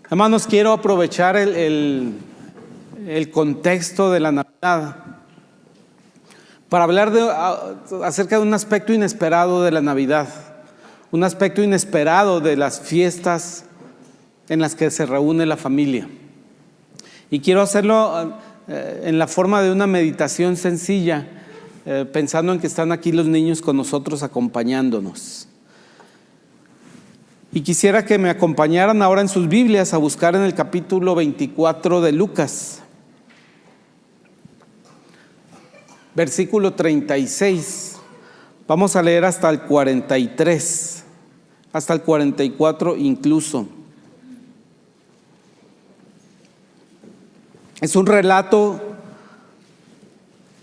Hermanos, quiero aprovechar el contexto de la Navidad para hablar acerca de un aspecto inesperado de la Navidad, un aspecto inesperado de las fiestas en las que se reúne la familia. Y quiero hacerlo en la forma de una meditación sencilla, pensando en que están aquí los niños con nosotros acompañándonos. Y quisiera que me acompañaran ahora en sus Biblias a buscar en el capítulo 24 de Lucas, versículo 36. Vamos a leer hasta el 43, hasta el 44 incluso. Es un relato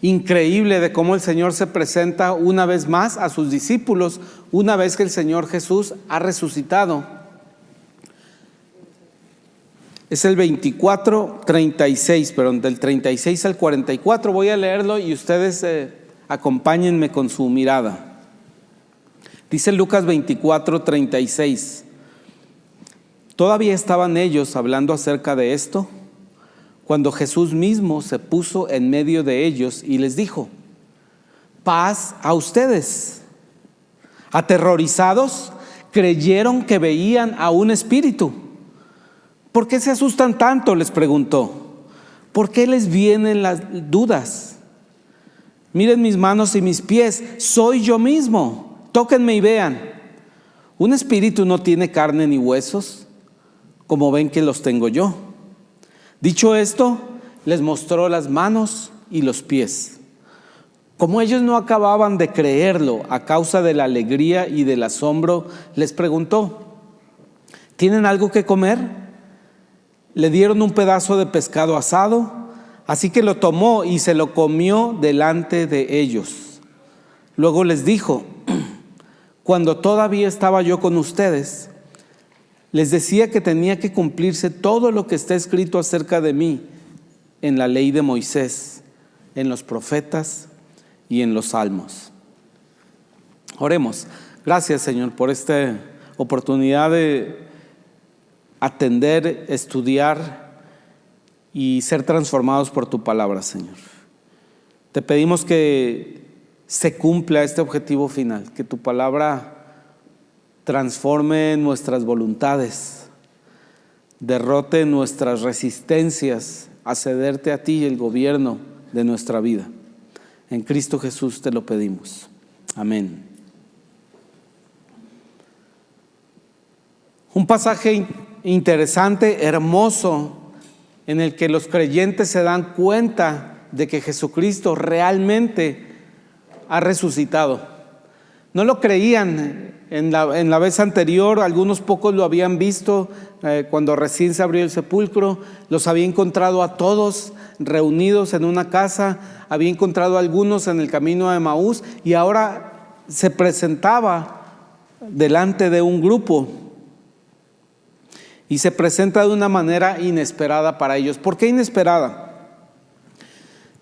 increíble de cómo el Señor se presenta una vez más a sus discípulos, una vez que el Señor Jesús ha resucitado. Es el 36, perdón, del 36 al 44. Voy a leerlo y ustedes acompáñenme con su mirada. Dice Lucas 24, 36. Todavía estaban ellos hablando acerca de esto, cuando Jesús mismo se puso en medio de ellos y les dijo: paz a ustedes. Aterrorizados, creyeron que veían a un espíritu. ¿Por qué se asustan tanto?, les preguntó. ¿Por qué les vienen las dudas? Miren mis manos y mis pies, soy yo mismo. Tóquenme y vean. Un espíritu no tiene carne ni huesos, como ven que los tengo yo. Dicho esto, les mostró las manos y los pies. Como ellos no acababan de creerlo a causa de la alegría y del asombro, les preguntó: ¿tienen algo que comer? Le dieron un pedazo de pescado asado, así que lo tomó y se lo comió delante de ellos. Luego les dijo: cuando todavía estaba yo con ustedes, les decía que tenía que cumplirse todo lo que está escrito acerca de mí en la ley de Moisés, en los profetas y en los salmos. Oremos. Gracias, Señor, por esta oportunidad de atender, estudiar y ser transformados por tu palabra, Señor. Te pedimos que se cumpla este objetivo final, que tu palabra transforme nuestras voluntades, derrote nuestras resistencias a cederte a ti el gobierno de nuestra vida. En Cristo Jesús te lo pedimos. Amén. Un pasaje interesante, hermoso, en el que los creyentes se dan cuenta de que Jesucristo realmente ha resucitado. No lo creían en la vez anterior, algunos pocos lo habían visto cuando recién se abrió el sepulcro, los había encontrado a todos reunidos en una casa, había encontrado a algunos en el camino a Emaús y ahora se presentaba delante de un grupo y se presenta de una manera inesperada para ellos. ¿Por qué inesperada?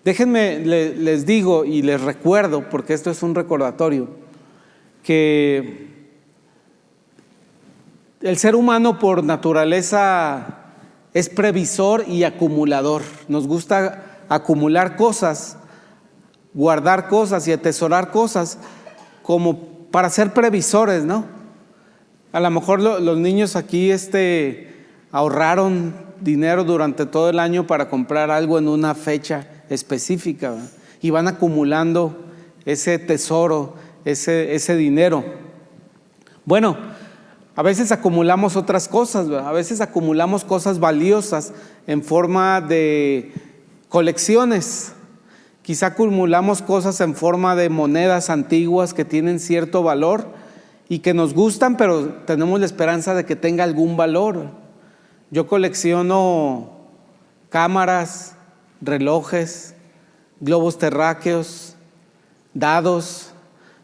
Déjenme, les digo y les recuerdo, porque esto es un recordatorio, que el ser humano por naturaleza es previsor y acumulador. Nos gusta acumular cosas, guardar cosas y atesorar cosas como para ser previsores, ¿no? A lo mejor los niños aquí ahorraron dinero durante todo el año para comprar algo en una fecha específica, ¿verdad? Y van acumulando ese tesoro, ese dinero. Bueno, a veces acumulamos otras cosas, ¿verdad? A veces acumulamos cosas valiosas en forma de colecciones. Quizá acumulamos cosas en forma de monedas antiguas que tienen cierto valor y que nos gustan, pero tenemos la esperanza de que tenga algún valor. Yo colecciono cámaras, relojes, globos terráqueos, dados.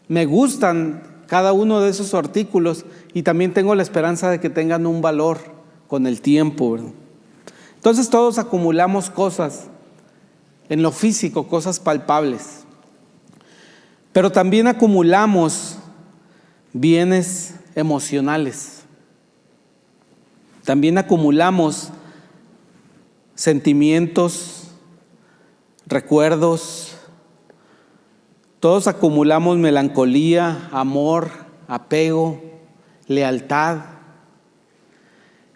Me gustan cada uno de esos artículos y también tengo la esperanza de que tengan un valor con el tiempo, ¿verdad? Entonces todos acumulamos cosas en lo físico, cosas palpables, pero también acumulamos bienes emocionales. También acumulamos sentimientos, recuerdos. Todos acumulamos melancolía, amor, apego, lealtad.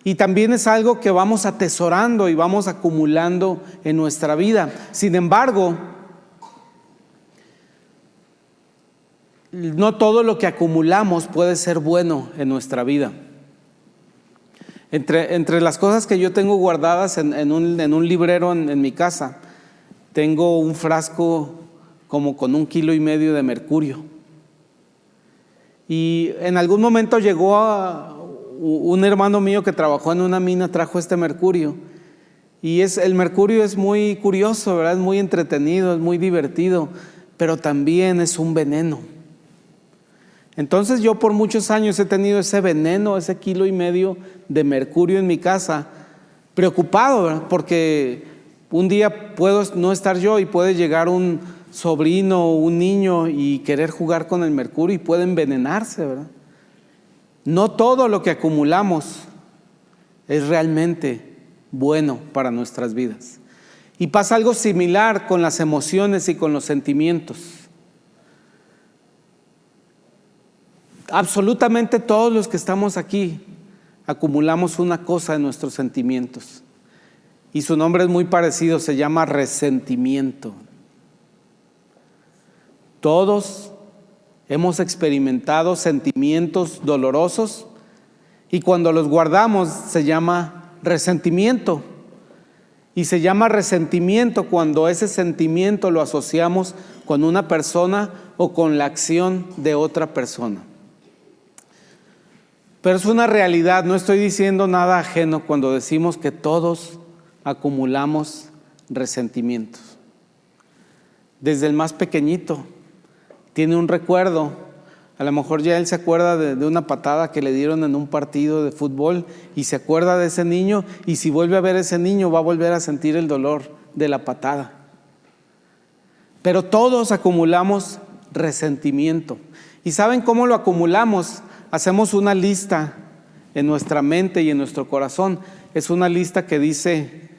Y también es algo que vamos atesorando y vamos acumulando en nuestra vida. Sin embargo, no todo lo que acumulamos puede ser bueno en nuestra vida. Entre las cosas que yo tengo guardadas en un librero en mi casa, tengo un frasco como con 1,5 kilos de mercurio. Y en algún momento llegó un hermano mío que trabajó en una mina, trajo este mercurio. Y el mercurio es muy curioso, ¿verdad? Es muy entretenido, es muy divertido, pero también es un veneno. Entonces yo por muchos años he tenido ese veneno, ese 1,5 kilos de mercurio en mi casa, preocupado, ¿verdad? Porque un día puedo no estar yo y puede llegar un sobrino o un niño y querer jugar con el mercurio y puede envenenarse, ¿verdad? No todo lo que acumulamos es realmente bueno para nuestras vidas. Y pasa algo similar con las emociones y con los sentimientos. Absolutamente todos los que estamos aquí acumulamos una cosa en nuestros sentimientos. Y su nombre es muy parecido, se llama resentimiento. Todos hemos experimentado sentimientos dolorosos y cuando los guardamos se llama resentimiento. Y se llama resentimiento cuando ese sentimiento lo asociamos con una persona o con la acción de otra persona. Pero es una realidad, no estoy diciendo nada ajeno cuando decimos que todos acumulamos resentimientos. Desde el más pequeñito tiene un recuerdo, a lo mejor ya él se acuerda de una patada que le dieron en un partido de fútbol y se acuerda de ese niño, y si vuelve a ver a ese niño va a volver a sentir el dolor de la patada. Pero todos acumulamos resentimiento. ¿Y saben cómo lo acumulamos? Hacemos una lista en nuestra mente y en nuestro corazón. Es una lista que dice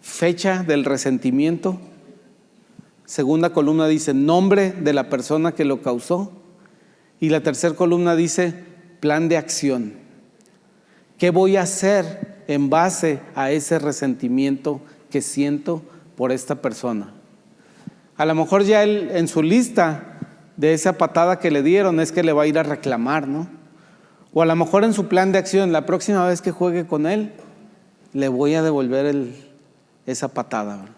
fecha del resentimiento. Segunda columna dice nombre de la persona que lo causó. Y la tercera columna dice plan de acción. ¿Qué voy a hacer en base a ese resentimiento que siento por esta persona? A lo mejor ya él en su lista de esa patada que le dieron es que le va a ir a reclamar, ¿no? O a lo mejor en su plan de acción, la próxima vez que juegue con él, le voy a devolver esa patada, ¿verdad?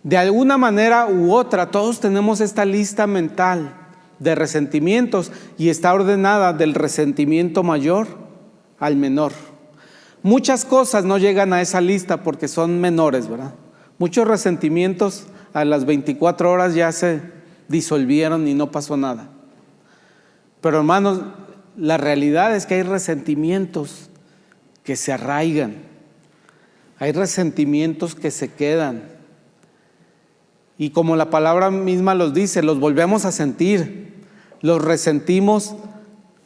De alguna manera u otra, todos tenemos esta lista mental de resentimientos y está ordenada del resentimiento mayor al menor. Muchas cosas no llegan a esa lista porque son menores, ¿verdad? Muchos resentimientos a las 24 horas ya se disolvieron y no pasó nada. Pero hermanos, la realidad es que hay resentimientos que se arraigan, hay resentimientos que se quedan y como la palabra misma los dice, los volvemos a sentir, los resentimos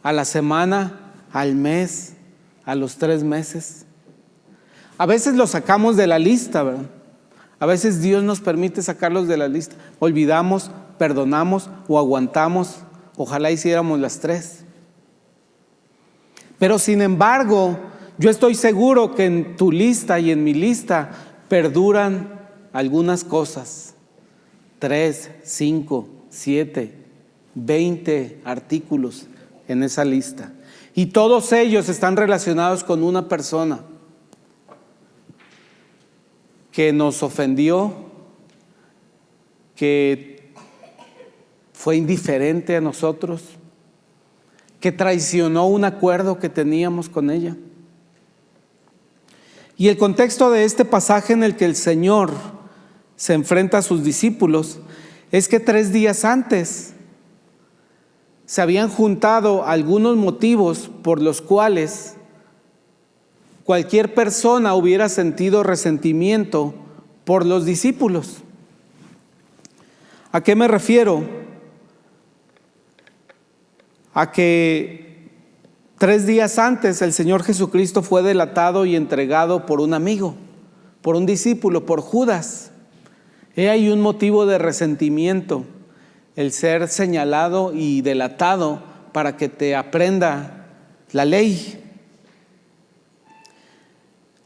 a la semana, al mes, a los 3 meses. A veces los sacamos de la lista, ¿verdad? A veces Dios nos permite sacarlos de la lista. Olvidamos, perdonamos o aguantamos. Ojalá hiciéramos las 3. Pero sin embargo, yo estoy seguro que en tu lista y en mi lista perduran algunas cosas. 3, 5, 7, 20 artículos en esa lista. Y todos ellos están relacionados con una persona que nos ofendió, que fue indiferente a nosotros, que traicionó un acuerdo que teníamos con ella. Y el contexto de este pasaje en el que el Señor se enfrenta a sus discípulos es que 3 días antes se habían juntado algunos motivos por los cuales cualquier persona hubiera sentido resentimiento por los discípulos. ¿A qué me refiero? A que 3 días antes el Señor Jesucristo fue delatado y entregado por un amigo, por un discípulo, por Judas. He ahí un motivo de resentimiento, el ser señalado y delatado para que te aprenda la ley.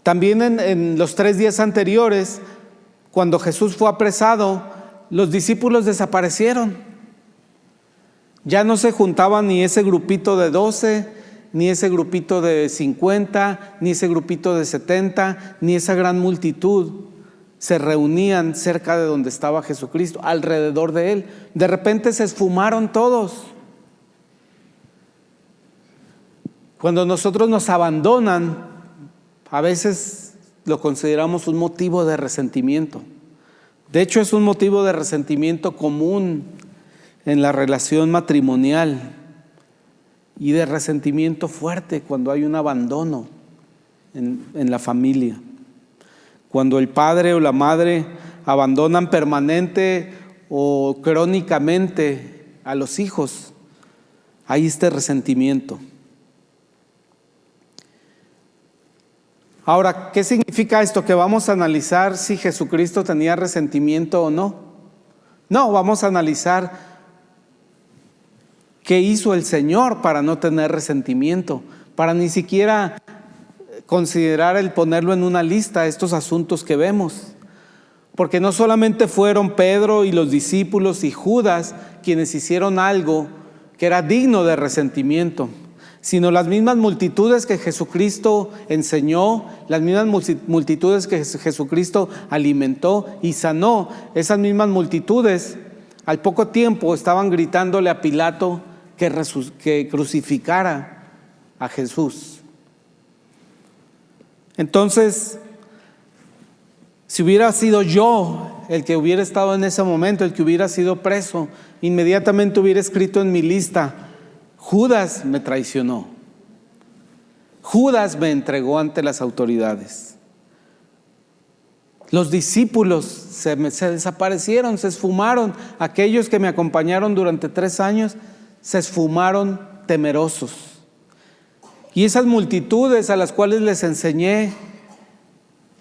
También en los 3 días anteriores, cuando Jesús fue apresado, los discípulos desaparecieron. Ya no se juntaban ni ese grupito de 12, ni ese grupito de 50, ni ese grupito de 70, ni esa gran multitud. Se reunían cerca de donde estaba Jesucristo, alrededor de Él. De repente se esfumaron todos. Cuando nosotros nos abandonan, a veces lo consideramos un motivo de resentimiento. De hecho, es un motivo de resentimiento común en la relación matrimonial y de resentimiento fuerte cuando hay un abandono en la familia. Cuando el padre o la madre abandonan permanente o crónicamente a los hijos, hay este resentimiento. Ahora, ¿qué significa esto? ¿Que vamos a analizar si Jesucristo tenía resentimiento o no? No, vamos a analizar qué hizo el Señor para no tener resentimiento, para ni siquiera considerar el ponerlo en una lista, estos asuntos que vemos. Porque no solamente fueron Pedro y los discípulos y Judas quienes hicieron algo que era digno de resentimiento, sino las mismas multitudes que Jesucristo enseñó, las mismas multitudes que Jesucristo alimentó y sanó. Esas mismas multitudes al poco tiempo estaban gritándole a Pilato que crucificara a Jesús. Entonces, si hubiera sido yo el que hubiera estado en ese momento, el que hubiera sido preso, inmediatamente hubiera escrito en mi lista: Judas me traicionó, Judas me entregó ante las autoridades. Los discípulos se desaparecieron, se esfumaron. Aquellos que me acompañaron durante 3 años se esfumaron temerosos. Y esas multitudes a las cuales les enseñé,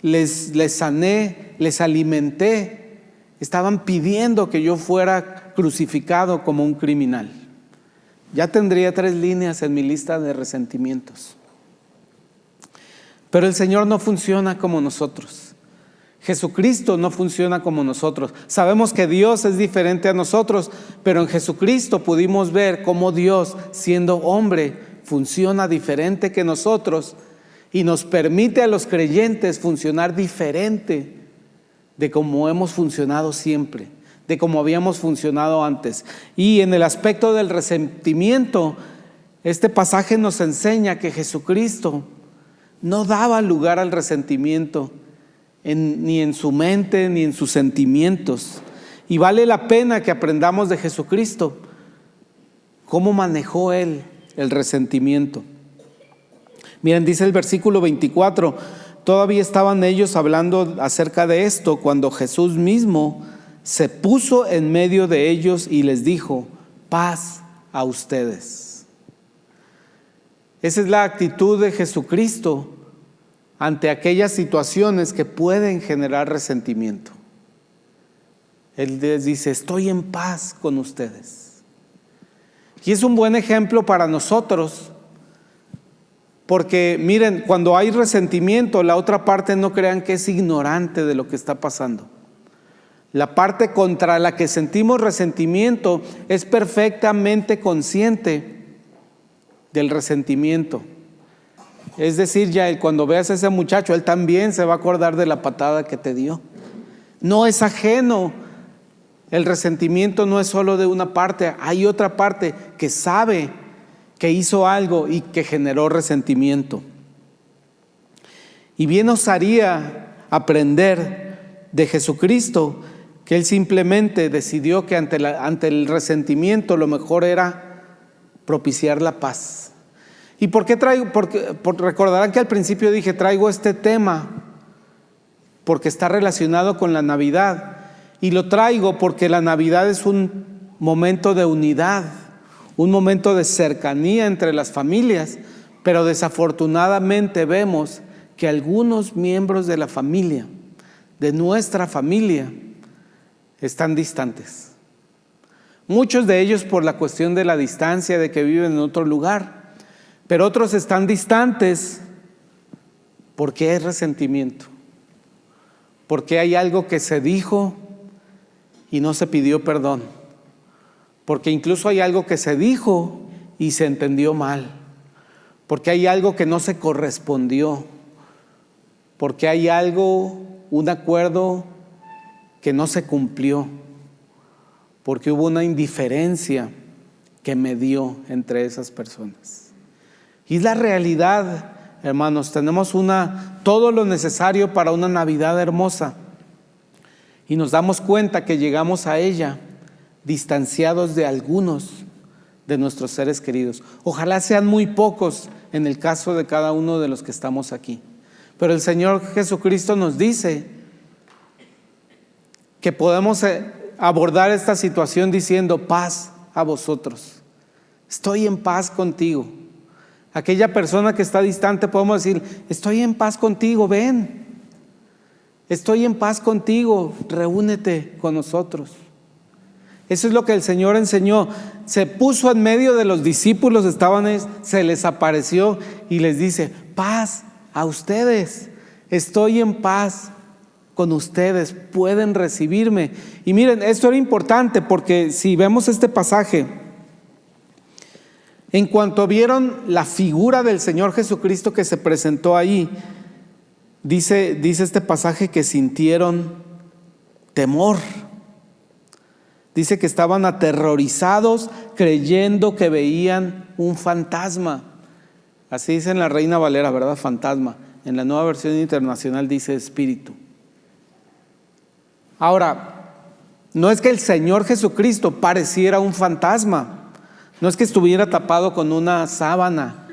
les sané, les alimenté, estaban pidiendo que yo fuera crucificado como un criminal. Ya tendría 3 líneas en mi lista de resentimientos. Pero el Señor no funciona como nosotros. Jesucristo no funciona como nosotros. Sabemos que Dios es diferente a nosotros, pero en Jesucristo pudimos ver cómo Dios, siendo hombre, funciona diferente que nosotros y nos permite a los creyentes funcionar diferente de como hemos funcionado siempre, de como habíamos funcionado antes. Y en el aspecto del resentimiento, este pasaje nos enseña que Jesucristo no daba lugar al resentimiento ni en su mente ni en sus sentimientos. Y vale la pena que aprendamos de Jesucristo cómo manejó Él el resentimiento. Miren, dice el versículo 24: todavía estaban ellos hablando acerca de esto cuando Jesús mismo se puso en medio de ellos y les dijo: paz a ustedes. Esa es la actitud de Jesucristo ante aquellas situaciones que pueden generar resentimiento. Él les dice: estoy en paz con ustedes. Y es un buen ejemplo para nosotros, porque miren, cuando hay resentimiento, la otra parte no crean que es ignorante de lo que está pasando. La parte contra la que sentimos resentimiento es perfectamente consciente del resentimiento. Es decir, ya cuando veas a ese muchacho, él también se va a acordar de la patada que te dio. No es ajeno. El resentimiento no es solo de una parte, hay otra parte que sabe que hizo algo y que generó resentimiento. Y bien nos haría aprender de Jesucristo que Él simplemente decidió que ante el resentimiento lo mejor era propiciar la paz. ¿Y por qué traigo? Porque recordarán que al principio dije, traigo este tema porque está relacionado con la Navidad. Y lo traigo porque la Navidad es un momento de unidad, un momento de cercanía entre las familias, Pero desafortunadamente vemos que algunos miembros de la familia, de nuestra familia, están distantes. Muchos de ellos por la cuestión de la distancia, de que viven en otro lugar, pero otros están distantes porque hay resentimiento, porque hay algo que se dijo y no se pidió perdón, porque incluso hay algo que se dijo y se entendió mal, porque hay algo que no se correspondió, porque hay algo, un acuerdo que no se cumplió, porque hubo una indiferencia que medió entre esas personas. Y es la realidad, hermanos. Tenemos todo lo necesario para una Navidad hermosa y nos damos cuenta que llegamos a ella distanciados de algunos de nuestros seres queridos. Ojalá sean muy pocos en el caso de cada uno de los que estamos aquí. Pero el Señor Jesucristo nos dice que podemos abordar esta situación diciendo: paz a vosotros, estoy en paz contigo. Aquella persona que está distante podemos decir: estoy en paz contigo, ven, estoy en paz contigo, reúnete con nosotros. Eso es lo que el Señor enseñó. Se puso en medio de los discípulos, se les apareció y les dice: paz a ustedes, estoy en paz con ustedes, pueden recibirme. Y miren, esto era importante porque si vemos este pasaje, en cuanto vieron la figura del Señor Jesucristo que se presentó ahí, dice este pasaje que sintieron temor. Dice que estaban aterrorizados creyendo que veían un fantasma. Así dice en la Reina Valera, ¿verdad? Fantasma. En la Nueva Versión Internacional dice espíritu. Ahora, no es que el Señor Jesucristo pareciera un fantasma, no es que estuviera tapado con una sábana,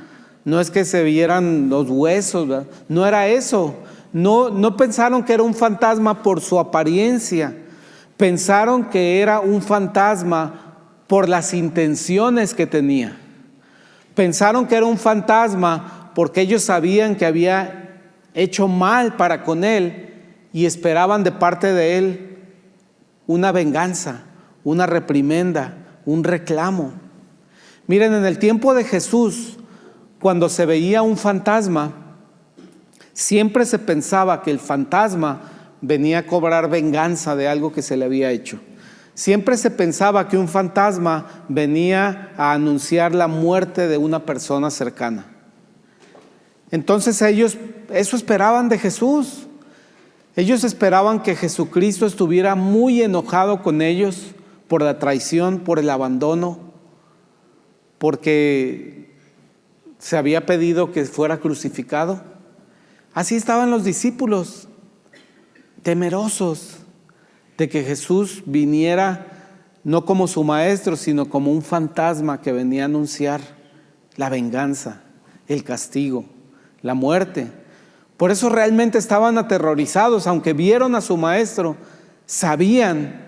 no es que se vieran los huesos, ¿verdad? No era eso. No pensaron que era un fantasma por su apariencia, pensaron que era un fantasma por las intenciones que tenía. Pensaron que era un fantasma porque ellos sabían que había hecho mal para con él y esperaban de parte de él una venganza, una reprimenda, un reclamo. Miren, en el tiempo de Jesús, cuando se veía un fantasma, siempre se pensaba que el fantasma venía a cobrar venganza de algo que se le había hecho. Siempre se pensaba que un fantasma venía a anunciar la muerte de una persona cercana. Entonces ellos eso esperaban de Jesús. Ellos esperaban que Jesucristo estuviera muy enojado con ellos por la traición, por el abandono, porque se había pedido que fuera crucificado. Así estaban los discípulos, temerosos de que Jesús viniera no como su maestro, sino como un fantasma que venía a anunciar la venganza, el castigo, la muerte. Por eso realmente estaban aterrorizados, aunque vieron a su maestro, sabían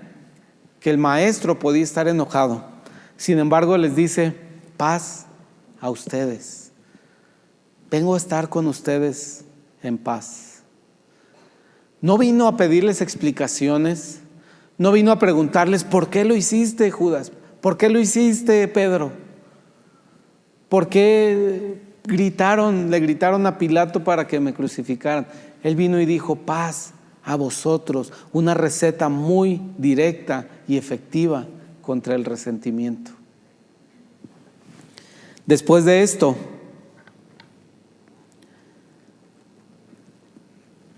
que el maestro podía estar enojado. Sin embargo, les dice: paz a ustedes. Vengo a estar con ustedes en paz. No vino a pedirles explicaciones, no vino a preguntarles: ¿por qué lo hiciste, Judas? ¿Por qué lo hiciste, Pedro? ¿Por qué le gritaron a Pilato para que me crucificaran? Él vino y dijo: paz a vosotros, una receta muy directa y efectiva contra el resentimiento. Después de esto,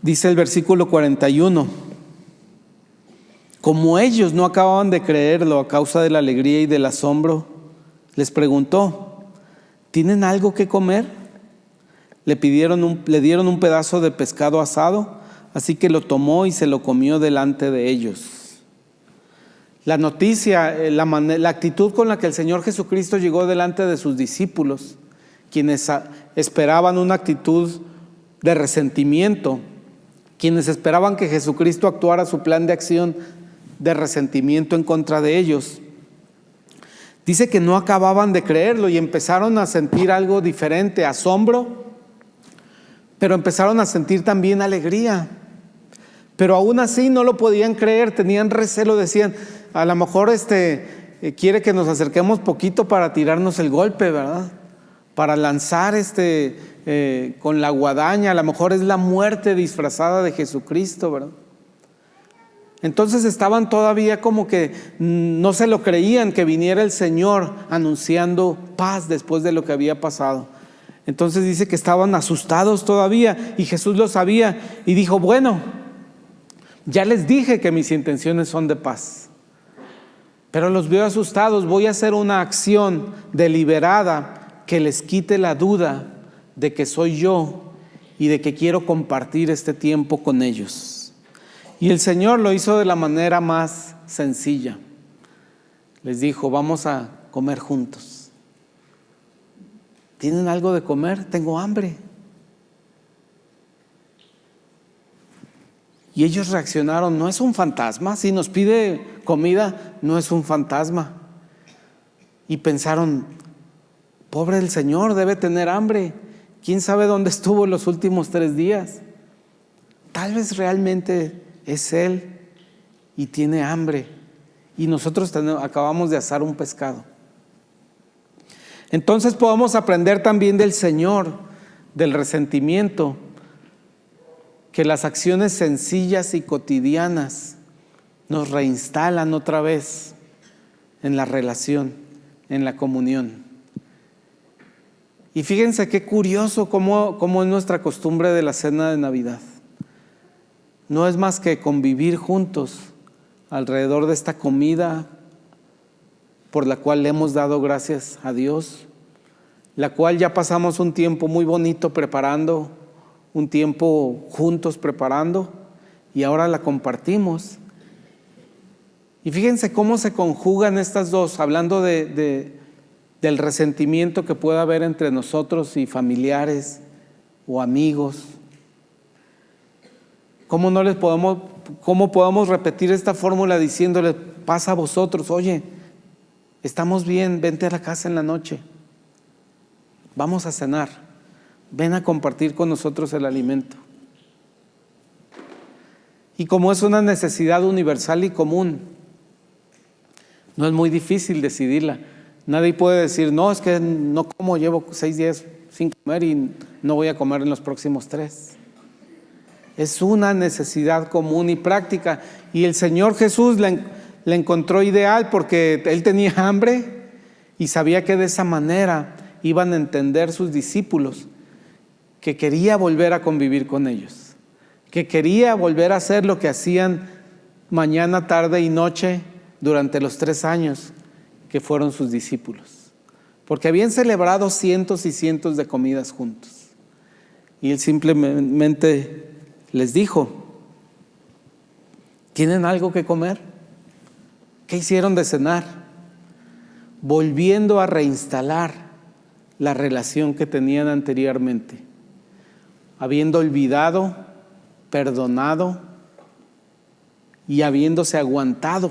dice el versículo 41, como ellos no acababan de creerlo a causa de la alegría y del asombro, les preguntó: ¿tienen algo que comer? Le dieron un pedazo de pescado asado, así que lo tomó y se lo comió delante de ellos. La noticia, la actitud con la que el Señor Jesucristo llegó delante de sus discípulos, quienes esperaban una actitud de resentimiento, quienes esperaban que Jesucristo actuara su plan de acción de resentimiento en contra de ellos, Dice que no acababan de creerlo y empezaron a sentir algo diferente, asombro, pero empezaron a sentir también alegría. Pero aún así no lo podían creer, tenían recelo, decían, a lo mejor quiere que nos acerquemos poquito para tirarnos el golpe, ¿verdad? Para lanzar con la guadaña, a lo mejor es la muerte disfrazada de Jesucristo, ¿verdad? Entonces estaban todavía como que no se lo creían que viniera el Señor anunciando paz después de lo que había pasado. Entonces dice que estaban asustados todavía y Jesús lo sabía y dijo, bueno, ya les dije que mis intenciones son de paz, pero los veo asustados, voy a hacer una acción deliberada que les quite la duda de que soy yo y de que quiero compartir este tiempo con ellos. Y el Señor lo hizo de la manera más sencilla. Les dijo, vamos a comer juntos. ¿Tienen algo de comer? Tengo hambre. Y ellos reaccionaron, no es un fantasma, si nos pide comida, no es un fantasma. Y pensaron, pobre el Señor, debe tener hambre. ¿Quién sabe dónde estuvo los últimos 3 días? Tal vez realmente es Él y tiene hambre. Y nosotros acabamos de asar un pescado. Entonces podemos aprender también del Señor, del resentimiento, que las acciones sencillas y cotidianas nos reinstalan otra vez en la relación, en la comunión. Y fíjense qué curioso cómo es nuestra costumbre de la cena de Navidad. No es más que convivir juntos alrededor de esta comida por la cual le hemos dado gracias a Dios, la cual ya pasamos un tiempo muy bonito preparando, un tiempo juntos preparando y ahora la compartimos. Y fíjense cómo se conjugan estas dos, hablando del resentimiento que pueda haber entre nosotros y familiares o amigos. ¿Cómo podemos repetir esta fórmula diciéndole, pasa a vosotros, oye, estamos bien, vente a la casa en la noche, vamos a cenar, ven a compartir con nosotros el alimento? Y como es una necesidad universal y común, no es muy difícil decidirla. Nadie puede decir, no, es que no como, llevo 6 días sin comer y no voy a comer en los próximos 3. Es una necesidad común y práctica. Y el Señor Jesús la encontró ideal porque Él tenía hambre y sabía que de esa manera iban a entender sus discípulos que quería volver a convivir con ellos, que quería volver a hacer lo que hacían mañana, tarde y noche durante los 3 años que fueron sus discípulos, porque habían celebrado cientos y cientos de comidas juntos. Y Él simplemente les dijo, ¿tienen algo que comer? ¿Qué hicieron de cenar? Volviendo a reinstalar la relación que tenían anteriormente, habiendo olvidado, perdonado y habiéndose aguantado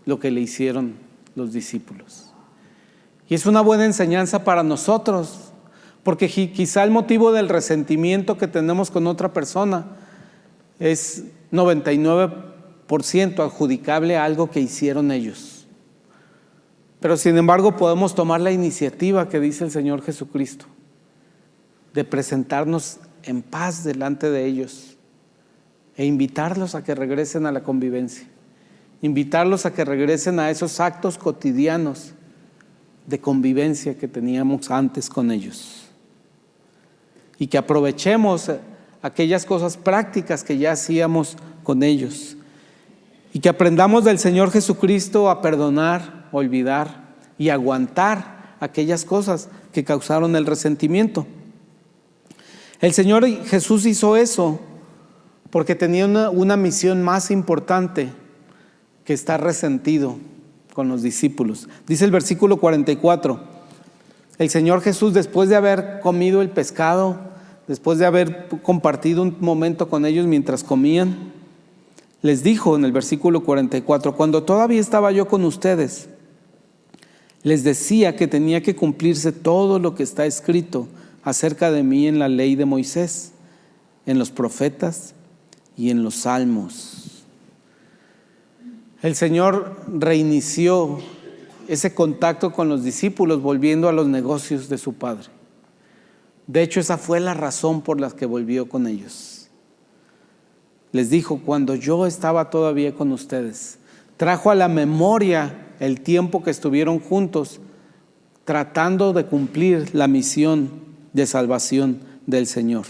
lo que le hicieron los discípulos. Y es una buena enseñanza para nosotros, porque quizá el motivo del resentimiento que tenemos con otra persona es 99% adjudicable a algo que hicieron ellos. Pero sin embargo podemos tomar la iniciativa que dice el Señor Jesucristo de presentarnos en paz delante de ellos e invitarlos a que regresen a la convivencia, invitarlos a que regresen a esos actos cotidianos de convivencia que teníamos antes con ellos y que aprovechemos aquellas cosas prácticas que ya hacíamos con ellos y que aprendamos del Señor Jesucristo a perdonar, olvidar y aguantar aquellas cosas que causaron el resentimiento. El Señor Jesús hizo eso porque tenía una misión más importante que estar resentido con los discípulos. Dice el versículo 44, el Señor Jesús, después de haber comido el pescado, después de haber compartido un momento con ellos mientras comían, les dijo en el versículo 44, cuando todavía estaba yo con ustedes, les decía que tenía que cumplirse todo lo que está escrito acerca de mí en la ley de Moisés, en los profetas y en los salmos. El Señor reinició ese contacto con los discípulos volviendo a los negocios de su Padre. De hecho, esa fue la razón por la que volvió con ellos. Les dijo: cuando yo estaba todavía con ustedes, trajo a la memoria el tiempo que estuvieron juntos tratando de cumplir la misión de salvación del Señor.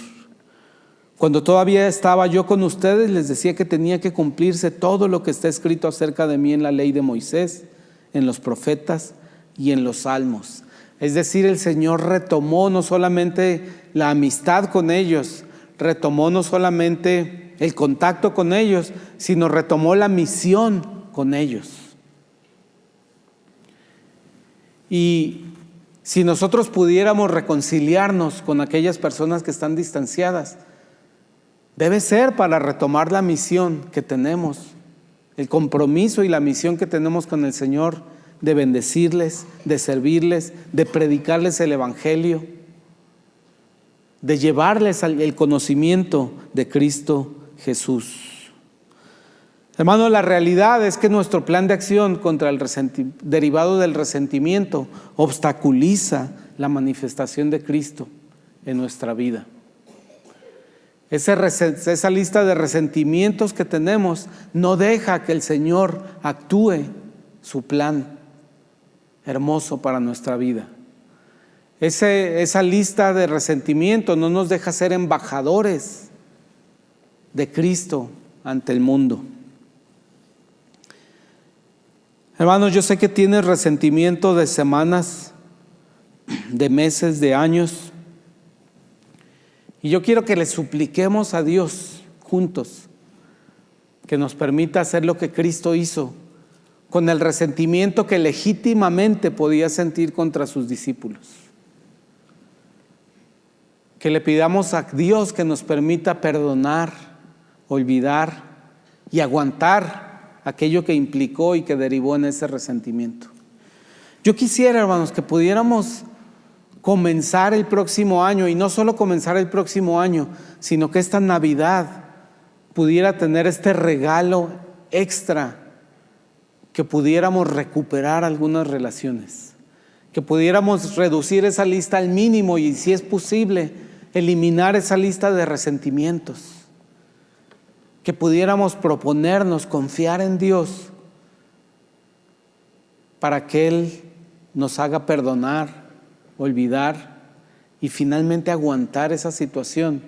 Cuando todavía estaba yo con ustedes, les decía que tenía que cumplirse todo lo que está escrito acerca de mí en la ley de Moisés, en los profetas y en los salmos. Es decir, el Señor retomó no solamente la amistad con ellos, retomó no solamente el contacto con ellos, sino retomó la misión con ellos. Y si nosotros pudiéramos reconciliarnos con aquellas personas que están distanciadas, debe ser para retomar la misión que tenemos, el compromiso y la misión que tenemos con el Señor de bendecirles, de servirles, de predicarles el Evangelio, de llevarles el conocimiento de Cristo Jesús. Hermano, la realidad es que nuestro plan de acción contra el derivado del resentimiento obstaculiza la manifestación de Cristo en nuestra vida. Esa lista de resentimientos que tenemos no deja que el Señor actúe su plan hermoso para nuestra vida. Esa lista de resentimientos no nos deja ser embajadores de Cristo ante el mundo. Hermanos, yo sé que tienes resentimiento de semanas, de meses, de años. Y yo quiero que le supliquemos a Dios juntos que nos permita hacer lo que Cristo hizo con el resentimiento que legítimamente podía sentir contra sus discípulos. Que le pidamos a Dios que nos permita perdonar, olvidar y aguantar aquello que implicó y que derivó en ese resentimiento. Yo quisiera, hermanos, que pudiéramos comenzar el próximo año, y no solo comenzar el próximo año, sino que esta Navidad pudiera tener este regalo extra, que pudiéramos recuperar algunas relaciones, que pudiéramos reducir esa lista al mínimo y, si es posible, eliminar esa lista de resentimientos, que pudiéramos proponernos confiar en Dios para que Él nos haga perdonar, olvidar y finalmente aguantar esa situación,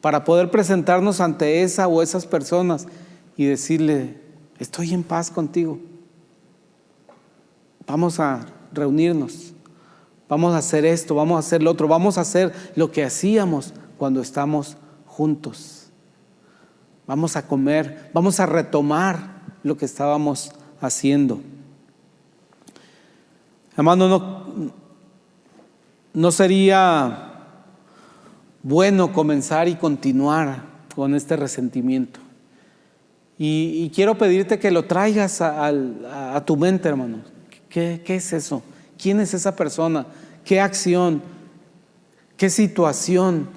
para poder presentarnos ante esa o esas personas y decirle: estoy en paz contigo, vamos a reunirnos, vamos a hacer esto, vamos a hacer lo otro, vamos a hacer lo que hacíamos cuando estamos juntos, vamos a comer, vamos a retomar lo que estábamos haciendo. Hermano, no sería bueno comenzar y continuar con este resentimiento. Y quiero pedirte que lo traigas a tu mente, hermano. ¿Qué es eso? ¿Quién es esa persona? ¿Qué acción? ¿Qué situación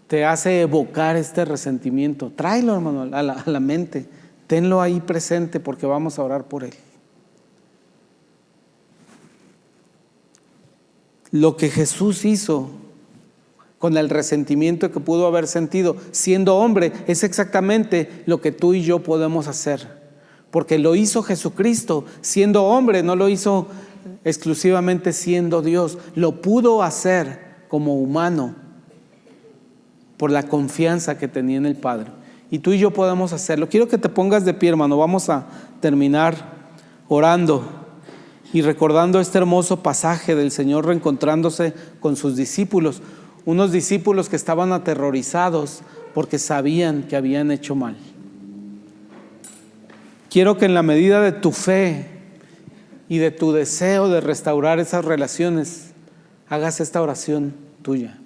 te hace evocar este resentimiento? Tráelo, hermano, a la mente. Tenlo ahí presente, porque vamos a orar por él. Lo que Jesús hizo con el resentimiento que pudo haber sentido siendo hombre es exactamente lo que tú y yo podemos hacer, porque lo hizo Jesucristo siendo hombre, no lo hizo exclusivamente siendo Dios. Lo pudo hacer como humano por la confianza que tenía en el Padre, y tú y yo podemos hacerlo. Quiero que te pongas de pie, hermano. Vamos a terminar orando y recordando este hermoso pasaje del Señor reencontrándose con sus discípulos, unos discípulos que estaban aterrorizados porque sabían que habían hecho mal. Quiero que en la medida de tu fe y de tu deseo de restaurar esas relaciones, hagas esta oración tuya.